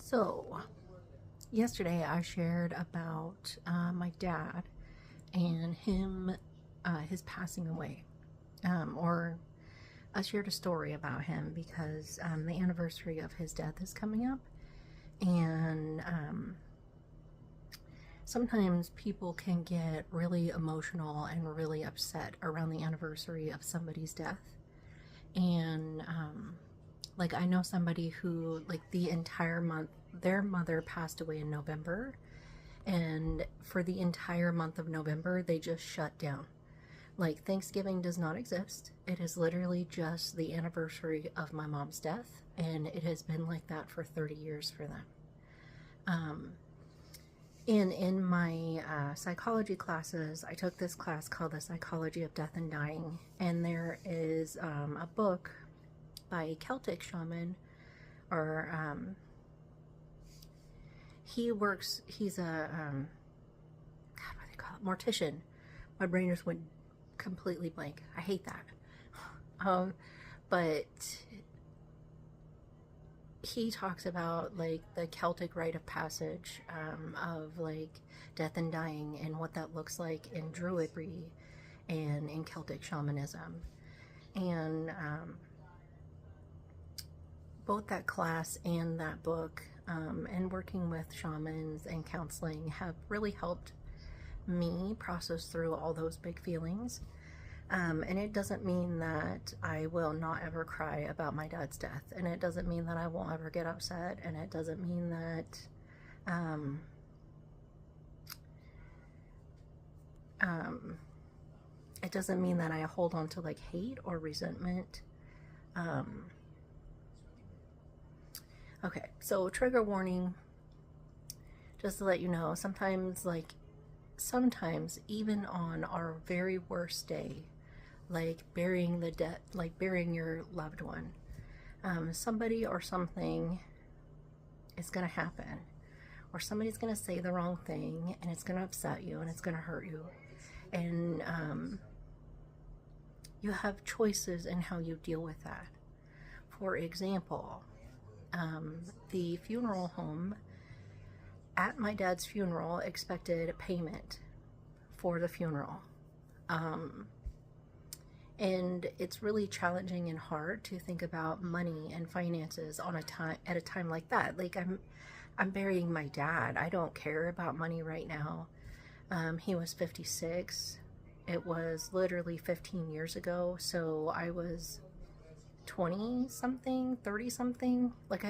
So, yesterday I shared about my dad and his passing away. Or I shared a story about him because the anniversary of his death is coming up. And sometimes people can get really emotional and really upset around the anniversary of somebody's death. And like, I know somebody who, like, the entire month, their mother passed away in November, and for the entire month of November, they just shut down. Like, Thanksgiving does not exist. It is literally just the anniversary of my mom's death, and it has been like that for 30 years for them. And in my psychology classes, I took this class called The Psychology of Death and Dying, and there is a book by a Celtic shaman, or he's a God, what do they call it? Mortician. My brain just went completely blank. I hate that. But he talks about, like, the Celtic rite of passage of, like, death and dying and what that looks like in Druidry and in Celtic shamanism. And both that class and that book and working with shamans and counseling have really helped me process through all those big feelings. And it doesn't mean that I will not ever cry about my dad's death, and it doesn't mean that I won't ever get upset, and it doesn't mean that it doesn't mean that I hold on to, like, hate or resentment. Okay, so trigger warning, just to let you know, sometimes even on our very worst day, like burying your loved one, somebody or something is going to happen, or somebody's going to say the wrong thing, and it's going to upset you, and it's going to hurt you, and you have choices in how you deal with that. For example, the funeral home at my dad's funeral expected a payment for the funeral. And it's really challenging and hard to think about money and finances at a time like that. Like, I'm burying my dad. I don't care about money right now. He was 56. It was literally 15 years ago, so I was 20 something, 30 something. Like, I